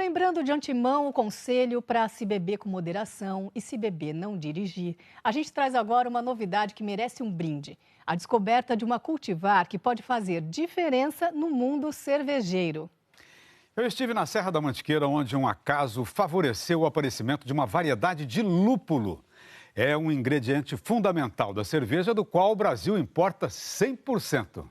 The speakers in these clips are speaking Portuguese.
Lembrando de antemão o conselho para se beber com moderação e se beber não dirigir, a gente traz agora uma novidade que merece um brinde. A descoberta de uma cultivar que pode fazer diferença no mundo cervejeiro. Eu estive na Serra da Mantiqueira, onde um acaso favoreceu o aparecimento de uma variedade de lúpulo. É um ingrediente fundamental da cerveja, do qual o Brasil importa 100%.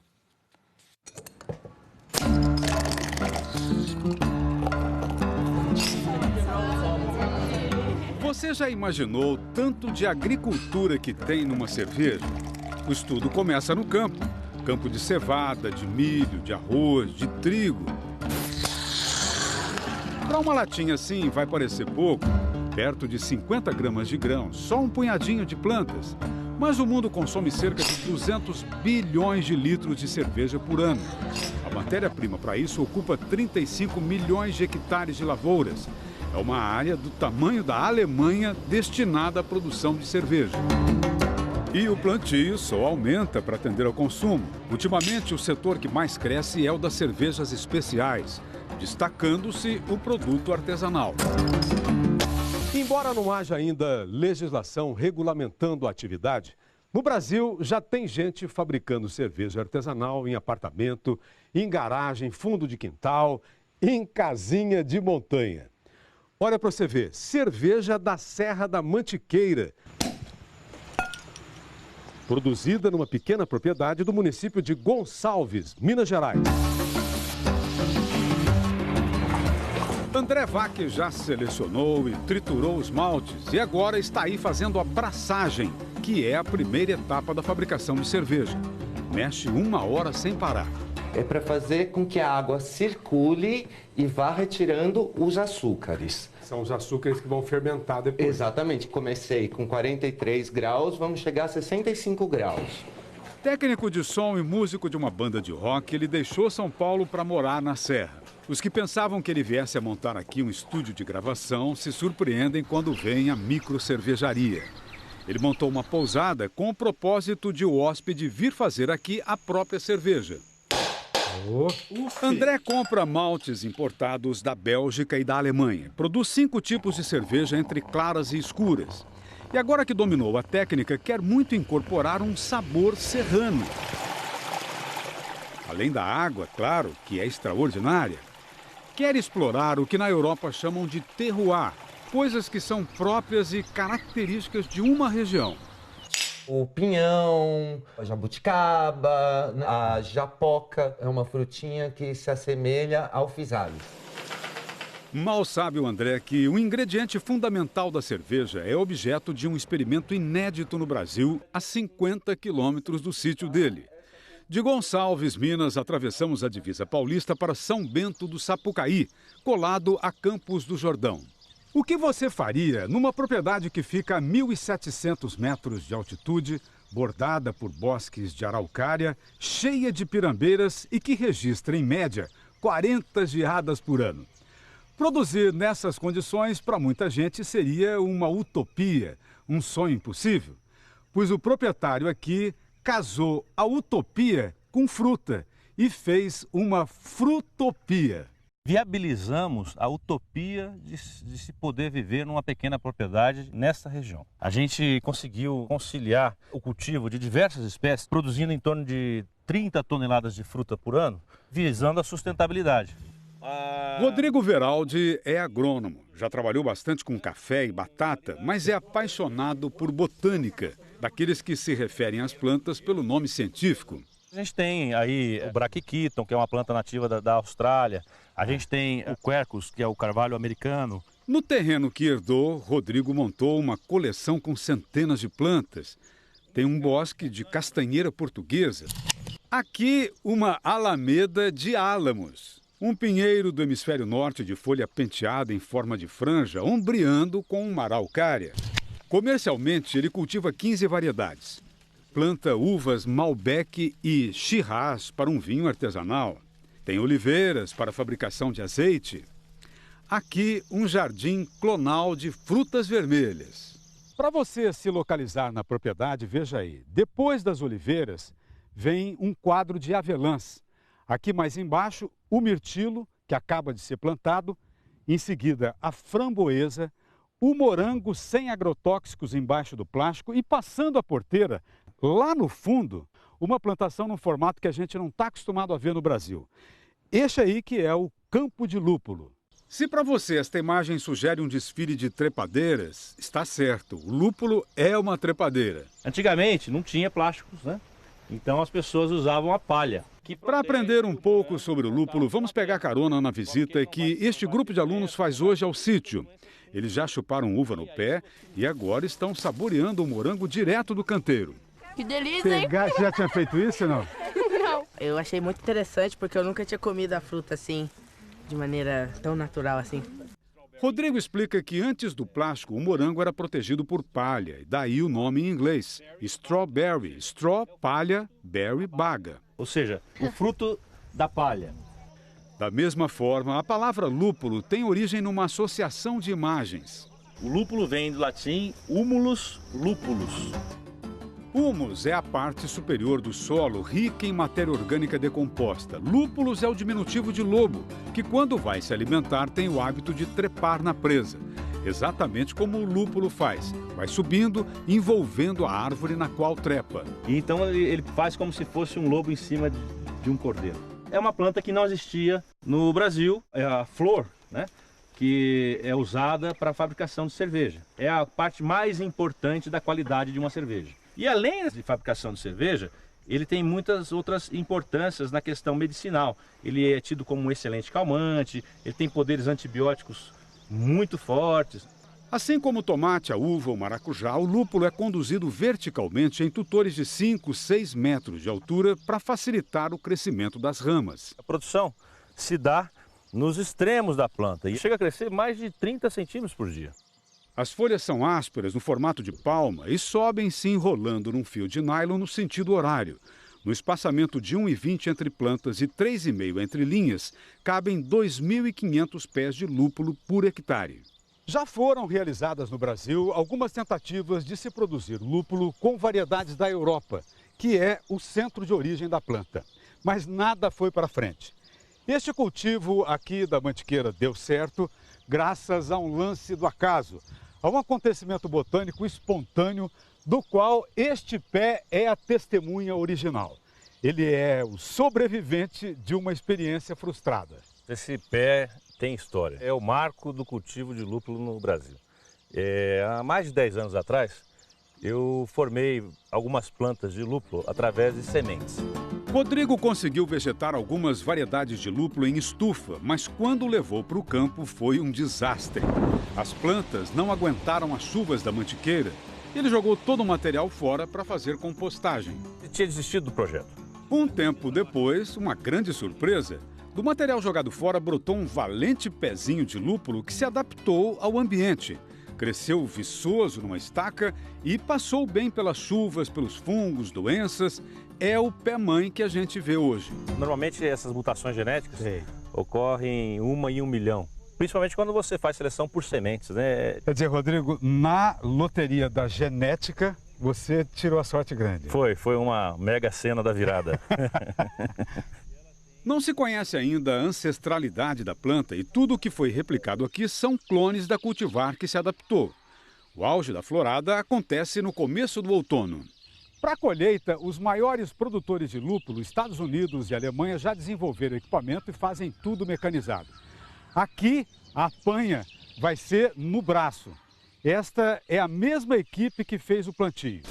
Você já imaginou tanto de agricultura que tem numa cerveja? O estudo começa no campo. Campo de cevada, de milho, de arroz, de trigo. Para uma latinha assim vai parecer pouco, perto de 50 gramas de grãos, só um punhadinho de plantas. Mas o mundo consome cerca de 200 bilhões de litros de cerveja por ano. A matéria-prima para isso ocupa 35 milhões de hectares de lavouras. É uma área do tamanho da Alemanha destinada à produção de cerveja. E o plantio só aumenta para atender ao consumo. Ultimamente, o setor que mais cresce é o das cervejas especiais, destacando-se o produto artesanal. Embora não haja ainda legislação regulamentando a atividade, no Brasil já tem gente fabricando cerveja artesanal em apartamento, em garagem, fundo de quintal, em casinha de montanha. Olha para você ver, cerveja da Serra da Mantiqueira, produzida numa pequena propriedade do município de Gonçalves, Minas Gerais. André Vaque já selecionou e triturou os maltes e agora está aí fazendo a braçagem, que é a primeira etapa da fabricação de cerveja. Mexe 1 hora sem parar. É para fazer com que a água circule e vá retirando os açúcares. São os açúcares que vão fermentar depois. Exatamente. Comecei com 43 graus, vamos chegar a 65 graus. Técnico de som e músico de uma banda de rock, ele deixou São Paulo para morar na Serra. Os que pensavam que ele viesse a montar aqui um estúdio de gravação se surpreendem quando veem a microcervejaria. Ele montou uma pousada com o propósito de o hóspede vir fazer aqui a própria cerveja. André compra maltes importados da Bélgica e da Alemanha. Produz 5 tipos de cerveja entre claras e escuras. E agora que dominou a técnica, quer muito incorporar um sabor serrano. Além da água, claro, que é extraordinária, quer explorar o que na Europa chamam de terroir, coisas que são próprias e características de uma região. O pinhão, a jabuticaba, a japoca é uma frutinha que se assemelha ao physalis. Mal sabe o André que o ingrediente fundamental da cerveja é objeto de um experimento inédito no Brasil, a 50 quilômetros do sítio dele. De Gonçalves, Minas, atravessamos a divisa paulista para São Bento do Sapucaí, colado a Campos do Jordão. O que você faria numa propriedade que fica a 1.700 metros de altitude, bordada por bosques de araucária, cheia de pirambeiras e que registra, em média, 40 geadas por ano? Produzir nessas condições, para muita gente, seria uma utopia, um sonho impossível. Pois o proprietário aqui casou a utopia com fruta e fez uma frutopia. Viabilizamos a utopia de se poder viver numa pequena propriedade nessa região. A gente conseguiu conciliar o cultivo de diversas espécies, produzindo em torno de 30 toneladas de fruta por ano, visando a sustentabilidade. Rodrigo Veraldi é agrônomo, já trabalhou bastante com café e batata, mas é apaixonado por botânica, daqueles que se referem às plantas pelo nome científico. A gente tem aí o Brachychaeton, que é uma planta nativa da Austrália. A gente tem o Quercus, que é o carvalho americano. No terreno que herdou, Rodrigo montou uma coleção com centenas de plantas. Tem um bosque de castanheira portuguesa. Aqui, uma alameda de álamos. Um pinheiro do hemisfério norte de folha penteada em forma de franja, ombreando com uma araucária. Comercialmente, ele cultiva 15 variedades. Planta uvas Malbec e Shiraz para um vinho artesanal. Tem oliveiras para a fabricação de azeite. Aqui, um jardim clonal de frutas vermelhas. Para você se localizar na propriedade, veja aí. Depois das oliveiras, vem um quadro de avelãs. Aqui mais embaixo, o mirtilo, que acaba de ser plantado. em seguida a framboesa, o morango sem agrotóxicos embaixo do plástico e passando a porteira, lá no fundo, uma plantação num formato que a gente não está acostumado a ver no Brasil. Este aí que é o campo de lúpulo. Se para você esta imagem sugere um desfile de trepadeiras, está certo, o lúpulo é uma trepadeira. Antigamente não tinha plásticos, né? Então as pessoas usavam a palha. Para aprender um pouco sobre o lúpulo, vamos pegar carona na visita que este grupo de alunos faz hoje ao sítio. Eles já chuparam uva no pé e agora estão saboreando o morango direto do canteiro. Que delícia, hein? Você já tinha feito isso ou não? Não. Eu achei muito interessante porque eu nunca tinha comido a fruta assim, de maneira tão natural assim. Rodrigo explica que antes do plástico, o morango era protegido por palha, e daí o nome em inglês, strawberry, straw, palha, berry, baga. Ou seja, o fruto da palha. Da mesma forma, a palavra lúpulo tem origem numa associação de imagens. O lúpulo vem do latim humulus lupulus. Humus é a parte superior do solo rica em matéria orgânica decomposta. Lúpulos é o diminutivo de lobo, que quando vai se alimentar tem o hábito de trepar na presa. Exatamente como o lúpulo faz. Vai subindo, envolvendo a árvore na qual trepa. E então ele faz como se fosse um lobo em cima de um cordeiro. É uma planta que não existia no Brasil, é a flor, né? Que é usada para a fabricação de cerveja. É a parte mais importante da qualidade de uma cerveja. E além de fabricação de cerveja, ele tem muitas outras importâncias na questão medicinal. Ele é tido como um excelente calmante, ele tem poderes antibióticos muito fortes. Assim como o tomate, a uva ou o maracujá, o lúpulo é conduzido verticalmente em tutores de 5, 6 metros de altura para facilitar o crescimento das ramas. A produção se dá nos extremos da planta e chega a crescer mais de 30 centímetros por dia. As folhas são ásperas no formato de palma e sobem se enrolando num fio de nylon no sentido horário. No espaçamento de 1,20 entre plantas e 3,5 entre linhas, cabem 2.500 pés de lúpulo por hectare. Já foram realizadas no Brasil algumas tentativas de se produzir lúpulo com variedades da Europa, que é o centro de origem da planta. Mas nada foi para frente. Este cultivo aqui da Mantiqueira deu certo graças a um lance do acaso, a um acontecimento botânico espontâneo do qual este pé é a testemunha original. Ele é o sobrevivente de uma experiência frustrada. Esse pé tem história. É o marco do cultivo de lúpulo no Brasil. Há mais de 10 anos atrás, eu formei algumas plantas de lúpulo através de sementes. Rodrigo conseguiu vegetar algumas variedades de lúpulo em estufa, mas quando levou para o campo foi um desastre. As plantas não aguentaram as chuvas da Mantiqueira. Ele jogou todo o material fora para fazer compostagem. Eu tinha desistido do projeto. Um tempo depois, uma grande surpresa, do material jogado fora brotou um valente pezinho de lúpulo que se adaptou ao ambiente. Cresceu viçoso numa estaca e passou bem pelas chuvas, pelos fungos, doenças. É o pé-mãe que a gente vê hoje. Normalmente essas mutações genéticas ocorrem 1 em 1 milhão. Principalmente quando você faz seleção por sementes, né? Quer dizer, Rodrigo, na loteria da genética, você tirou a sorte grande. Foi uma mega cena da virada. Não se conhece ainda a ancestralidade da planta e tudo o que foi replicado aqui são clones da cultivar que se adaptou. O auge da florada acontece no começo do outono. Para a colheita, os maiores produtores de lúpulo, Estados Unidos e Alemanha, já desenvolveram equipamento e fazem tudo mecanizado. Aqui, a apanha vai ser no braço. Esta é a mesma equipe que fez o plantio.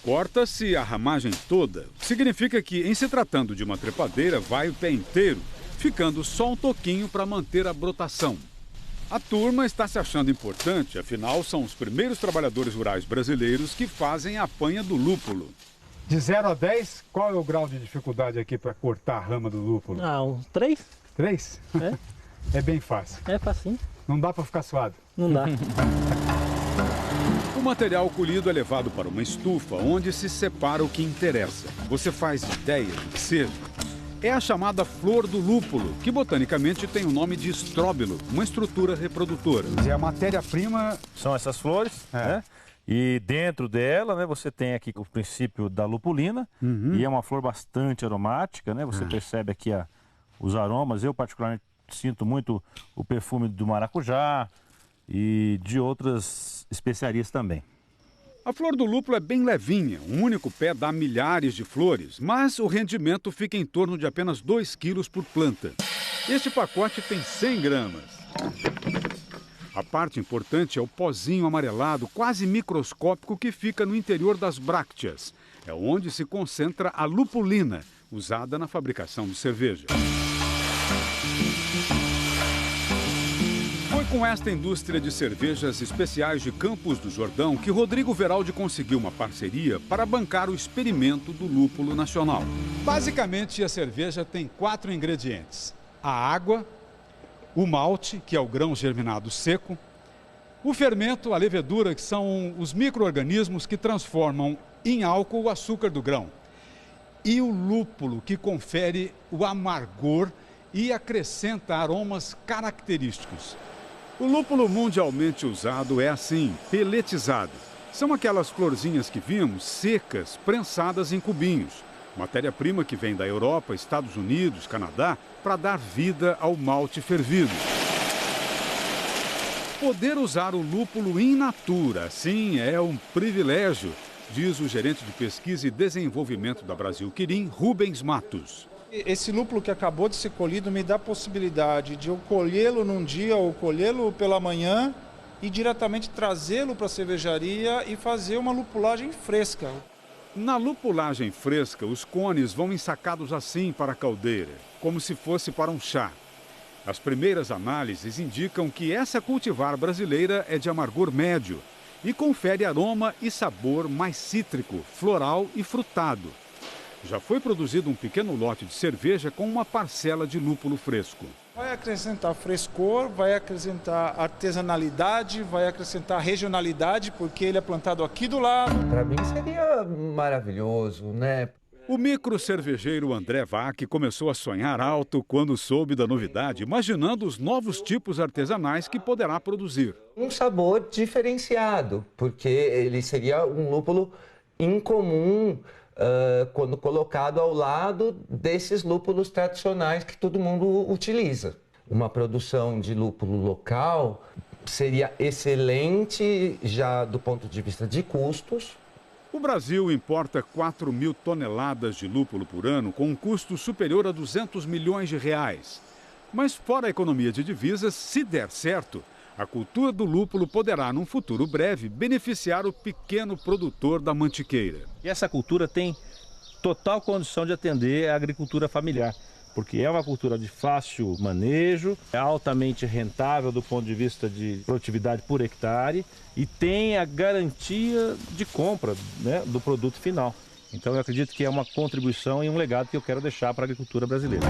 Corta-se a ramagem toda. Significa que, em se tratando de uma trepadeira, vai o pé inteiro, ficando só um toquinho para manter a brotação. A turma está se achando importante, afinal, são os primeiros trabalhadores rurais brasileiros que fazem a apanha do lúpulo. De 0 a 10, qual é o grau de dificuldade aqui para cortar a rama do lúpulo? Uns 3. 3? É bem fácil. É facinho. Não dá para ficar suado? Não dá. O material colhido é levado para uma estufa, onde se separa o que interessa. Você faz ideia do que seja? É a chamada flor do lúpulo, que botanicamente tem o nome de estróbilo, uma estrutura reprodutora. E a matéria-prima... São essas flores, né? E dentro dela, né, você tem aqui o princípio da lupulina, e é uma flor bastante aromática, né? Você percebe aqui os aromas. Eu particularmente sinto muito o perfume do maracujá e de outras especiarias também. A flor do lúpulo é bem levinha, um único pé dá milhares de flores, mas o rendimento fica em torno de apenas 2 quilos por planta. Este pacote tem 100 gramas. A parte importante é o pozinho amarelado, quase microscópico, que fica no interior das brácteas. É onde se concentra a lupulina, usada na fabricação de cerveja. Foi com esta indústria de cervejas especiais de Campos do Jordão que Rodrigo Veraldi conseguiu uma parceria para bancar o experimento do lúpulo nacional. Basicamente, a cerveja tem 4 ingredientes: a água, o malte, que é o grão germinado seco, o fermento, a levedura, que são os micro-organismos que transformam em álcool o açúcar do grão, e o lúpulo, que confere o amargor e acrescenta aromas característicos. O lúpulo mundialmente usado é assim, peletizado. São aquelas florzinhas que vimos, secas, prensadas em cubinhos. Matéria-prima que vem da Europa, Estados Unidos, Canadá, para dar vida ao malte fervido. Poder usar o lúpulo in natura, sim, é um privilégio, diz o gerente de pesquisa e desenvolvimento da Brasil Quirim, Rubens Matos. Esse lúpulo que acabou de ser colhido me dá a possibilidade de eu colhê-lo num dia ou colhê-lo pela manhã e diretamente trazê-lo para a cervejaria e fazer uma lupulagem fresca. Na lupulagem fresca, os cones vão ensacados assim para a caldeira, como se fosse para um chá. As primeiras análises indicam que essa cultivar brasileira é de amargor médio e confere aroma e sabor mais cítrico, floral e frutado. Já foi produzido um pequeno lote de cerveja com uma parcela de lúpulo fresco. Vai acrescentar frescor, vai acrescentar artesanalidade, vai acrescentar regionalidade, porque ele é plantado aqui do lado. Para mim seria maravilhoso, né? O micro-cervejeiro André Vac começou a sonhar alto quando soube da novidade, imaginando os novos tipos artesanais que poderá produzir. Um sabor diferenciado, porque ele seria um lúpulo incomum quando colocado ao lado desses lúpulos tradicionais que todo mundo utiliza. Uma produção de lúpulo local seria excelente já do ponto de vista de custos. O Brasil importa 4.000 toneladas de lúpulo por ano, com um custo superior a 200 milhões de reais. Mas fora a economia de divisas, se der certo, a cultura do lúpulo poderá, num futuro breve, beneficiar o pequeno produtor da mantiqueira. E essa cultura tem total condição de atender a agricultura familiar, porque é uma cultura de fácil manejo, é altamente rentável do ponto de vista de produtividade por hectare e tem a garantia de compra, né, do produto final. Então eu acredito que é uma contribuição e um legado que eu quero deixar para a agricultura brasileira.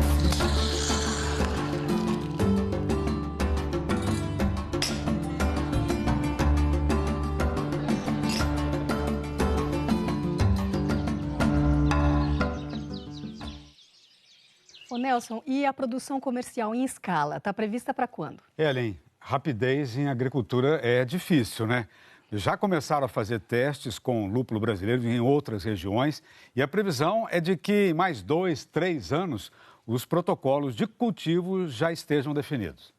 Ô Nelson, e a produção comercial em escala, está prevista para quando? Ellen, rapidez em agricultura é difícil, né? Já começaram a fazer testes com lúpulo brasileiro em outras regiões e a previsão é de que em mais 2, 3 anos os protocolos de cultivo já estejam definidos.